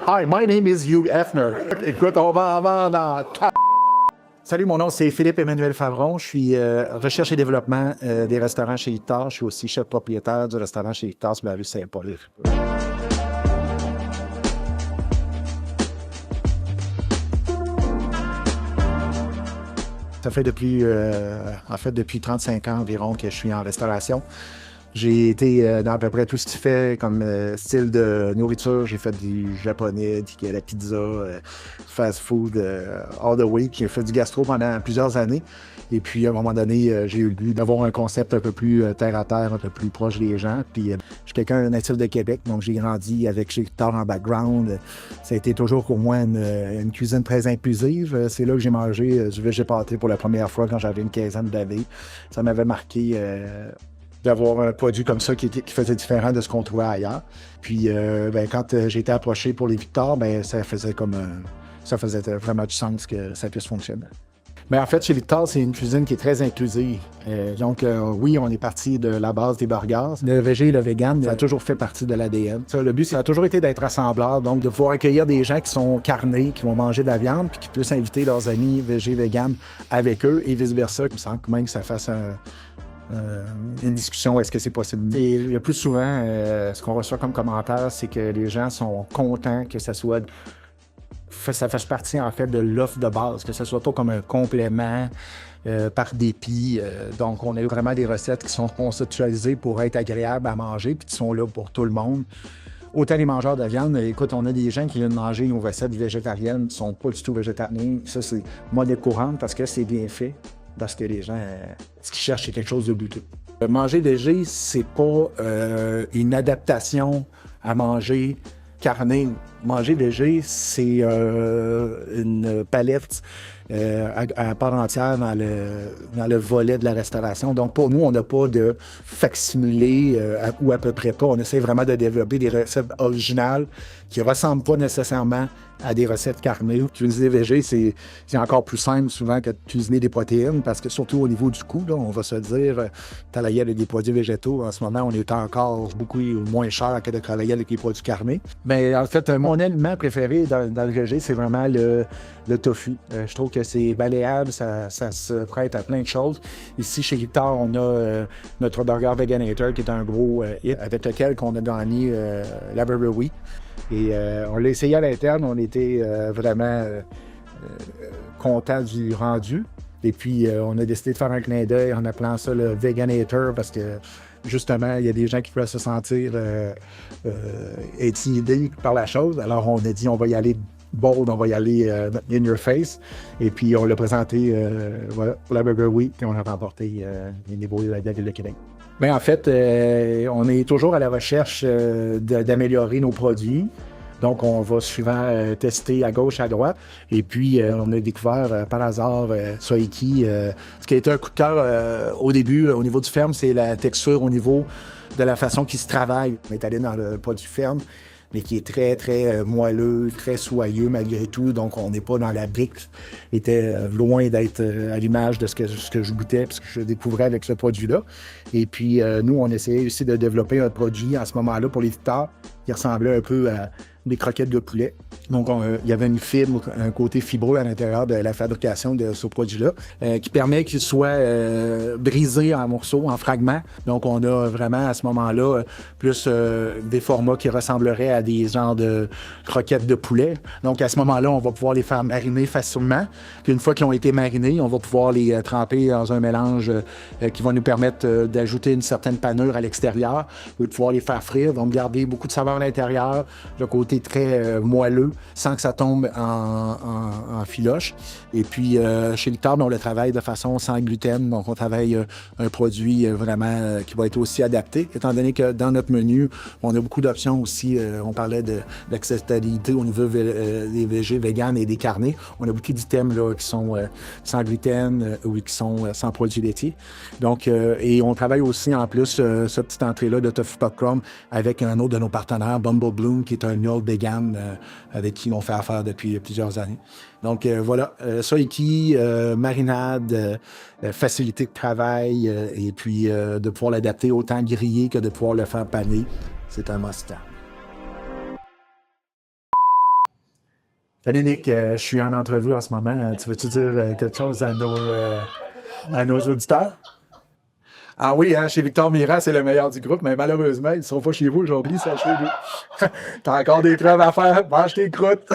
Hi, my name is Hugh Hefner. Écoute, on va avoir dans... Salut, mon nom c'est Philippe-Emmanuel Favron. Je suis recherche et développement des restaurants chez Victor. Je suis aussi chef propriétaire du restaurant chez Victor sur la rue Saint-Paul. Ça fait depuis 35 ans environ que je suis en restauration. J'ai été dans à peu près tout ce qui fait comme style de nourriture. J'ai fait du japonais, de la pizza, fast food, all the way. J'ai fait du gastro pendant plusieurs années. Et puis, à un moment donné, j'ai eu le but d'avoir un concept un peu plus terre-à-terre, un peu plus proche des gens. Puis, je suis quelqu'un natif de Québec, donc j'ai grandi avec chez Victor en background. Ça a été toujours pour moi une cuisine très inclusive. C'est là que j'ai mangé du végétarien pour la première fois quand j'avais une quinzaine d'années. Ça m'avait marqué d'avoir un produit comme ça qui faisait différent de ce qu'on trouvait ailleurs. Puis, quand j'ai été approché pour les Victor, ça faisait vraiment du sens que ça puisse fonctionner. Mais en fait, chez Victor, c'est une cuisine qui est très inclusive. Oui, on est parti de la base des burgers. Le végé et le vegan, ça a toujours fait partie de l'ADN. Le but, ça a toujours été d'être rassembleur, donc de pouvoir accueillir des gens qui sont carnés, qui vont manger de la viande, puis qui puissent inviter leurs amis végé, vegan avec eux et vice-versa. Il me semble même que ça fasse une discussion, est-ce que c'est possible? Et le plus souvent, ce qu'on reçoit comme commentaire, c'est que les gens sont contents que ça fasse partie, en fait, de l'offre de base, que ce soit pas comme un complément par dépit. Donc, on a vraiment des recettes qui sont conceptualisées pour être agréables à manger puis qui sont là pour tout le monde. Autant les mangeurs de viande, écoute, on a des gens qui viennent manger nos recettes végétariennes, qui sont pas du tout végétariens. Ça, c'est monnaie courante parce que c'est bien fait. Parce que les gens, ce qu'ils cherchent, c'est quelque chose de goûteux. Manger léger, c'est pas une adaptation à manger carné. Manger léger, c'est une palette à part entière dans le volet de la restauration. Donc, pour nous, on n'a pas de facsimilé ou à peu près pas. On essaie vraiment de développer des recettes originales qui ne ressemblent pas nécessairement à des recettes carnées. Cuisiner végé, c'est encore plus simple souvent que de cuisiner des protéines parce que surtout au niveau du coût, là, on va se dire, travailler avec des produits végétaux, en ce moment, on est encore beaucoup moins cher que de travailler avec les produits carnés. Mais en fait, mon aliment préféré dans le végé, c'est vraiment le tofu. Je trouve que c'est malléable, ça se prête à plein de choses. Ici, chez Victor, on a notre burger Veganator qui est un gros hit avec lequel on a gagné la Burger Week. Et on l'a essayé à l'interne, on était vraiment contents du rendu. Et puis, on a décidé de faire un clin d'œil en appelant ça le Veganator parce que, justement, il y a des gens qui peuvent se sentir intimidés par la chose. Alors, on a dit, on va y aller bold, on va y aller in your face. Et puis, on l'a présenté pour la Burger Week et on a remporté les niveaux de la Ville de Québec. Bien, en fait, on est toujours à la recherche d'améliorer nos produits. Donc, on va souvent tester à gauche, à droite. Et puis, on a découvert par hasard Soiki. Ce qui a été un coup de cœur au début, au niveau du ferme, c'est la texture au niveau de la façon qu'il se travaille. On est allé dans le produit ferme, mais qui est très, très moelleux, très soyeux malgré tout. Donc, on n'est pas dans la brique. Il était loin d'être à l'image de ce que je goûtais, ce que je découvrais avec ce produit-là. Et puis, nous, on essayait aussi de développer un produit à ce moment-là pour les Victor qui ressemblait un peu à des croquettes de poulet. Donc, il y avait une fibre, un côté fibreux à l'intérieur de la fabrication de ce produit-là, qui permet qu'il soit brisé en morceaux, en fragments. Donc, on a vraiment, à ce moment-là, plus des formats qui ressembleraient à des genres de croquettes de poulet. Donc, à ce moment-là, on va pouvoir les faire mariner facilement. Puis, une fois qu'ils ont été marinés, on va pouvoir les tremper dans un mélange qui va nous permettre d'ajouter une certaine panure à l'extérieur, de pouvoir les faire frire, donc garder beaucoup de saveur à l'intérieur, le côté très moelleux, sans que ça tombe en filoche. Et puis, chez Victor, on le travaille de façon sans gluten. Donc, on travaille un produit vraiment qui va être aussi adapté, étant donné que dans notre menu, on a beaucoup d'options aussi. On parlait de l'acceptabilité au niveau des végés, véganes et des carnés. On a beaucoup d'items là, qui sont sans gluten ou qui sont sans produits laitiers. Donc, et on travaille aussi, en plus, cette petite entrée-là de tofu popcorn avec un autre de nos partenaires, Bumble Bloom, qui est un mule vegan avec qui on fait affaire depuis plusieurs années. Donc voilà, Soiki, marinade, facilité de travail et puis de pouvoir l'adapter autant grillé que de pouvoir le faire paner. C'est un must-have. Salut Nick, je suis en entrevue en ce moment. Tu veux-tu dire quelque chose à nos auditeurs? Ah oui, hein, chez Victor Mirand, c'est le meilleur du groupe, mais malheureusement, ils ne sont pas chez vous aujourd'hui, sachez-le. T'as encore des preuves à faire, mange tes croûtes.